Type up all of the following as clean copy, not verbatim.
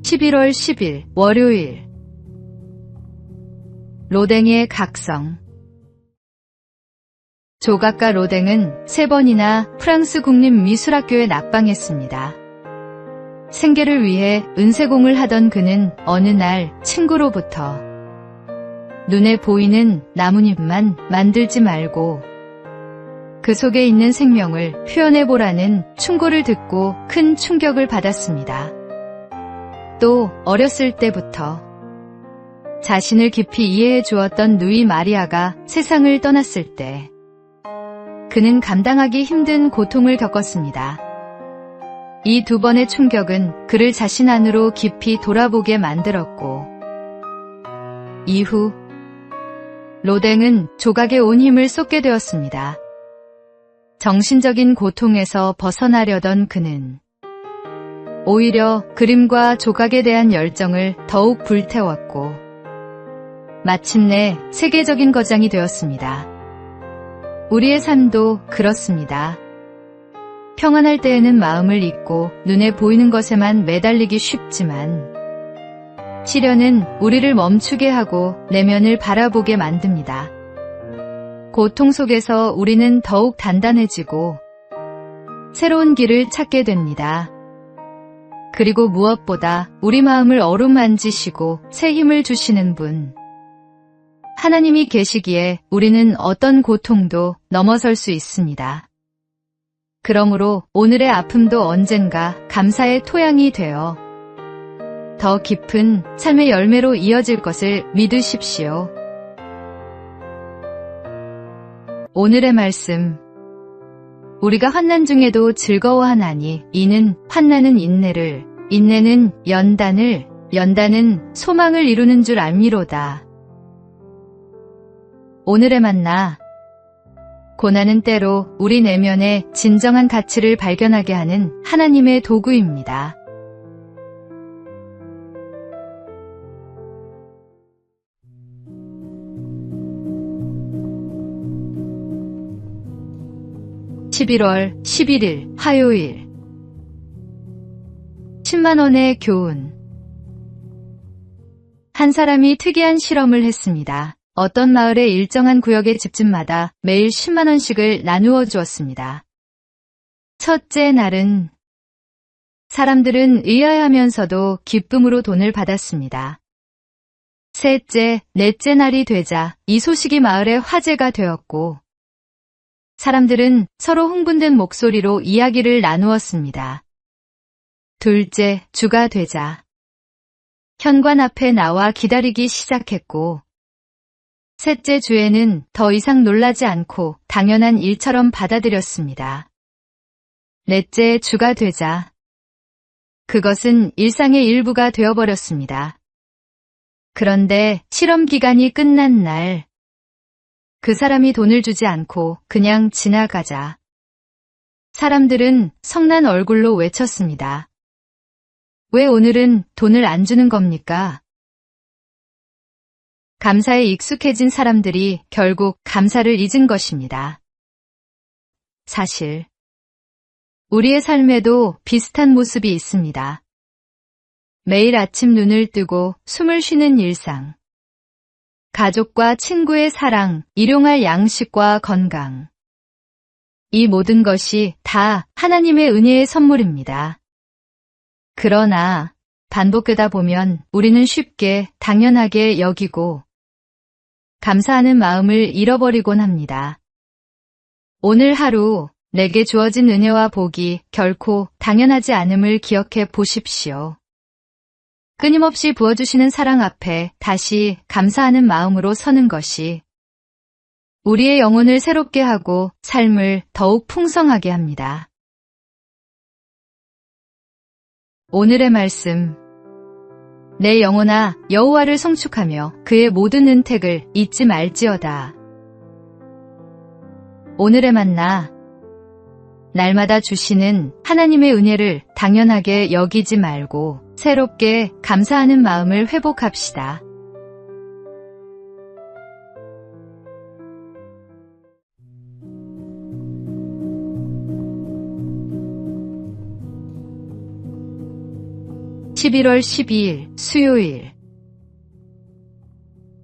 11월 10일 월요일. 로댕의 각성. 조각가 로댕은 3번이나 프랑스 국립미술학교에 낙방했습니다. 생계를 위해 은세공을 하던 그는 어느 날 친구로부터 눈에 보이는 나뭇잎만 만들지 말고 그 속에 있는 생명을 표현해보라는 충고를 듣고 큰 충격을 받았습니다. 또 어렸을 때부터 자신을 깊이 이해해 주었던 누이 마리아가 세상을 떠났을 때 그는 감당하기 힘든 고통을 겪었습니다. 이 2번의 충격은 그를 자신 안으로 깊이 돌아보게 만들었고 이후 로댕은 조각에 온 힘을 쏟게 되었습니다. 정신적인 고통에서 벗어나려던 그는 오히려 그림과 조각에 대한 열정을 더욱 불태웠고 마침내 세계적인 거장이 되었습니다. 우리의 삶도 그렇습니다. 평안할 때에는 마음을 잊고 눈에 보이는 것에만 매달리기 쉽지만 시련은 우리를 멈추게 하고 내면을 바라보게 만듭니다. 고통 속에서 우리는 더욱 단단해지고 새로운 길을 찾게 됩니다. 그리고 무엇보다 우리 마음을 어루만지시고 새 힘을 주시는 분, 하나님이 계시기에 우리는 어떤 고통도 넘어설 수 있습니다. 그러므로 오늘의 아픔도 언젠가 감사의 토양이 되어 더 깊은 삶의 열매로 이어질 것을 믿으십시오. 오늘의 말씀. 우리가 환난 중에도 즐거워하나니 이는 환난은 인내를, 인내는 연단을, 연단은 소망을 이루는 줄 알미로다. 오늘의 만나. 고난은 때로 우리 내면의 진정한 가치를 발견하게 하는 하나님의 도구입니다. (11월 11일) 화요일. 10만원의 교훈. 한 사람이 특이한 실험을 했습니다. 어떤 마을의 일정한 구역의 집집마다 매일 10만원씩을 나누어 주었습니다. 첫째 날은 사람들은 의아해하면서도 기쁨으로 돈을 받았습니다. 셋째, 넷째 날이 되자 이 소식이 마을의 화제가 되었고 사람들은 서로 흥분된 목소리로 이야기를 나누었습니다. 둘째 주가 되자 현관 앞에 나와 기다리기 시작했고 셋째 주에는 더 이상 놀라지 않고 당연한 일처럼 받아들였습니다. 넷째 주가 되자 그것은 일상의 일부가 되어버렸습니다. 그런데 실험 기간이 끝난 날 그 사람이 돈을 주지 않고 그냥 지나가자 사람들은 성난 얼굴로 외쳤습니다. 왜 오늘은 돈을 안 주는 겁니까? 감사에 익숙해진 사람들이 결국 감사를 잊은 것입니다. 사실 우리의 삶에도 비슷한 모습이 있습니다. 매일 아침 눈을 뜨고 숨을 쉬는 일상, 가족과 친구의 사랑, 일용할 양식과 건강. 이 모든 것이 다 하나님의 은혜의 선물입니다. 그러나 반복되다 보면 우리는 쉽게 당연하게 여기고 감사하는 마음을 잃어버리곤 합니다. 오늘 하루 내게 주어진 은혜와 복이 결코 당연하지 않음을 기억해 보십시오. 끊임없이 부어주시는 사랑 앞에 다시 감사하는 마음으로 서는 것이 우리의 영혼을 새롭게 하고 삶을 더욱 풍성하게 합니다. 오늘의 말씀. 내 영혼아 여호와를 성축하며 그의 모든 은택을 잊지 말지어다. 오늘의 만나. 날마다 주시는 하나님의 은혜를 당연하게 여기지 말고 새롭게 감사하는 마음을 회복합시다. 11월 12일 수요일.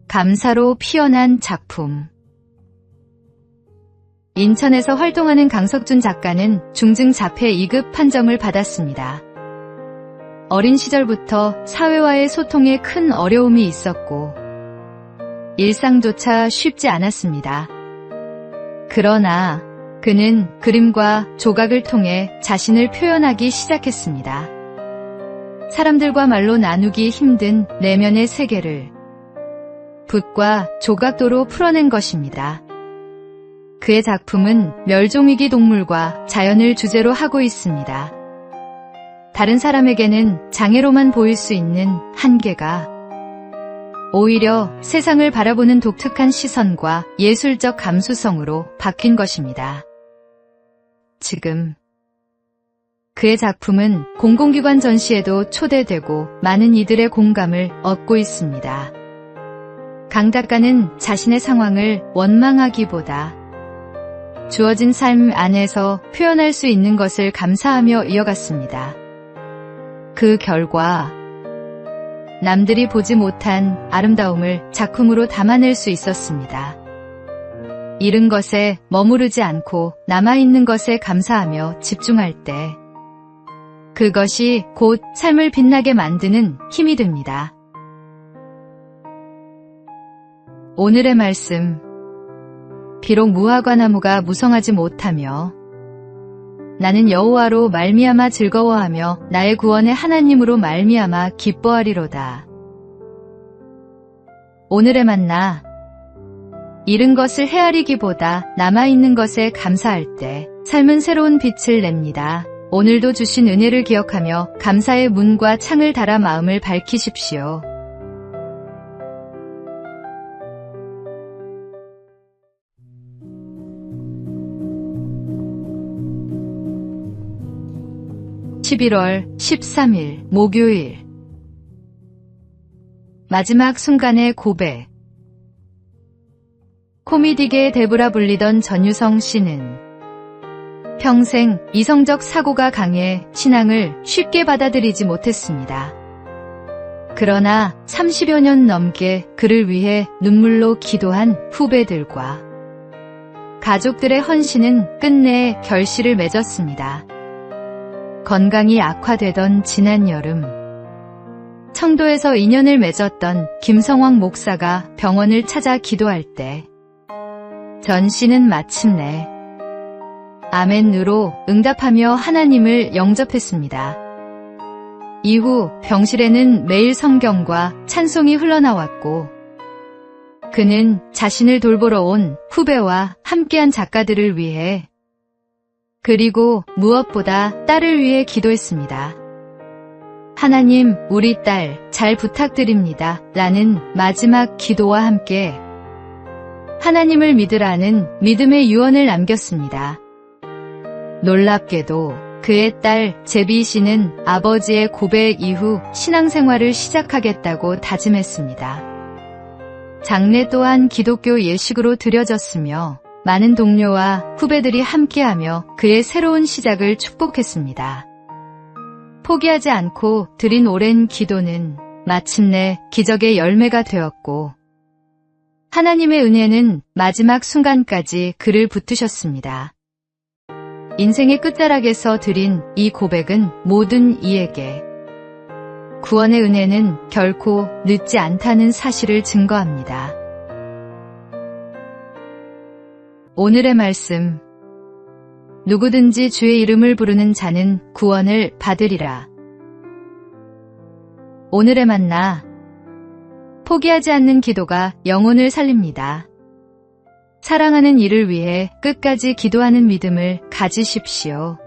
감사로 피어난 작품. 인천에서 활동하는 강석준 작가는 중증 자폐 2급 판정을 받았습니다. 어린 시절부터 사회와의 소통에 큰 어려움이 있었고 일상조차 쉽지 않았습니다. 그러나 그는 그림과 조각을 통해 자신을 표현하기 시작했습니다. 사람들과 말로 나누기 힘든 내면의 세계를 붓과 조각도로 풀어낸 것입니다. 그의 작품은 멸종위기 동물과 자연을 주제로 하고 있습니다. 다른 사람에게는 장애로만 보일 수 있는 한계가 오히려 세상을 바라보는 독특한 시선과 예술적 감수성으로 바뀐 것입니다. 지금 그의 작품은 공공기관 전시에도 초대되고 많은 이들의 공감을 얻고 있습니다. 강 작가는 자신의 상황을 원망하기보다 주어진 삶 안에서 표현할 수 있는 것을 감사하며 이어갔습니다. 그 결과 남들이 보지 못한 아름다움을 작품으로 담아낼 수 있었습니다. 잃은 것에 머무르지 않고 남아있는 것에 감사하며 집중할 때 그것이 곧 삶을 빛나게 만드는 힘이 됩니다. 오늘의 말씀. 비록 무화과 나무가 무성하지 못하며 나는 여호와로 말미암아 즐거워하며 나의 구원의 하나님으로 말미암아 기뻐하리로다. 오늘의 만나. 잃은 것을 헤아리기보다 남아있는 것에 감사할 때 삶은 새로운 빛을 냅니다. 오늘도 주신 은혜를 기억하며 감사의 문과 창을 달아 마음을 밝히십시오. (11월 13일) 목요일. 마지막 순간의 고백. 코미디계의 대부라 불리던 전유성 씨는 평생 이성적 사고가 강해 신앙을 쉽게 받아들이지 못했습니다. 그러나 30여 년 넘게 그를 위해 눈물로 기도한 후배들과 가족들의 헌신은 끝내 결실을 맺었습니다. 건강이 악화되던 지난 여름, 청도에서 인연을 맺었던 김성황 목사가 병원을 찾아 기도할 때 전 씨는 마침내 아멘으로 응답하며 하나님을 영접했습니다. 이후 병실에는 매일 성경과 찬송이 흘러나왔고 그는 자신을 돌보러 온 후배와 함께한 작가들을 위해 그리고 무엇보다 딸을 위해 기도했습니다. 하나님, 우리 딸 잘 부탁드립니다. 라는 마지막 기도와 함께 하나님을 믿으라는 믿음의 유언을 남겼습니다. 놀랍게도 그의 딸 제비 씨는 아버지의 고백 이후 신앙생활을 시작하겠다고 다짐했습니다. 장례 또한 기독교 예식으로 드려졌으며 많은 동료와 후배들이 함께하며 그의 새로운 시작을 축복했습니다. 포기하지 않고 드린 오랜 기도는 마침내 기적의 열매가 되었고 하나님의 은혜는 마지막 순간까지 그를 붙드셨습니다. 인생의 끝자락에서 드린 이 고백은 모든 이에게 구원의 은혜는 결코 늦지 않다는 사실을 증거합니다. 오늘의 말씀. 누구든지 주의 이름을 부르는 자는 구원을 받으리라. 오늘의 만나. 포기하지 않는 기도가 영혼을 살립니다. 사랑하는 이를 위해 끝까지 기도하는 믿음을 가지십시오.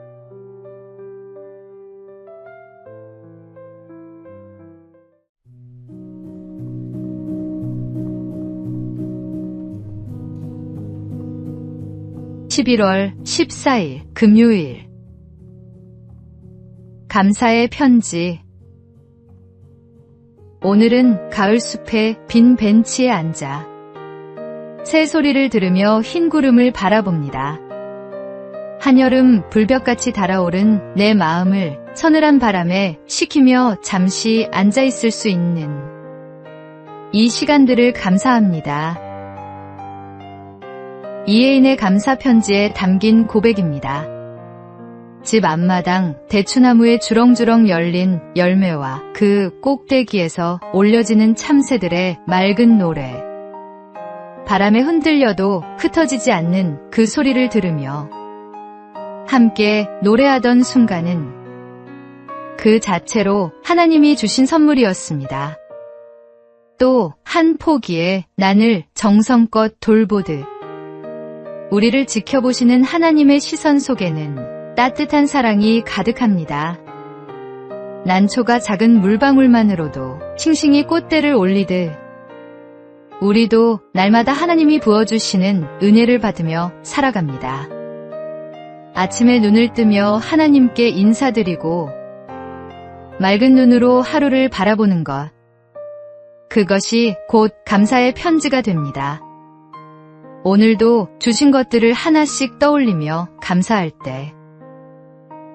(11월 14일) 금요일. 감사의 편지. 오늘은 가을숲의 빈 벤치에 앉아 새 소리를 들으며 흰 구름을 바라봅니다. 한여름 불볕같이 달아오른 내 마음을 서늘한 바람에 식히며 잠시 앉아있을 수 있는 이 시간들을 감사합니다. 이혜인의 감사 편지에 담긴 고백입니다. 집 앞마당 대추나무에 주렁주렁 열린 열매와 그 꼭대기에서 올려지는 참새들의 맑은 노래. 바람에 흔들려도 흩어지지 않는 그 소리를 들으며 함께 노래하던 순간은 그 자체로 하나님이 주신 선물이었습니다. 또 한 포기에 난을 정성껏 돌보듯 우리를 지켜보시는 하나님의 시선 속에는 따뜻한 사랑이 가득합니다. 난초가 작은 물방울만으로도 싱싱이 꽃대를 올리듯 우리도 날마다 하나님이 부어주시는 은혜를 받으며 살아갑니다. 아침에 눈을 뜨며 하나님께 인사드리고 맑은 눈으로 하루를 바라보는 것, 그것이 곧 감사의 편지가 됩니다. 오늘도 주신 것들을 하나씩 떠올리며 감사할 때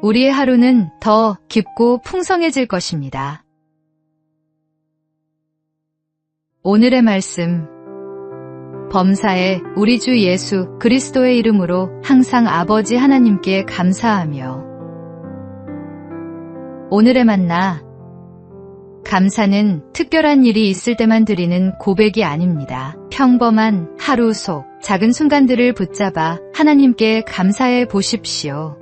우리의 하루는 더 깊고 풍성해질 것입니다. 오늘의 말씀, 범사에 우리 주 예수 그리스도의 이름으로 항상 아버지 하나님께 감사하며. 오늘의 만나, 감사는 특별한 일이 있을 때만 드리는 고백이 아닙니다. 평범한 하루 속 작은 순간들을 붙잡아 하나님께 감사해 보십시오.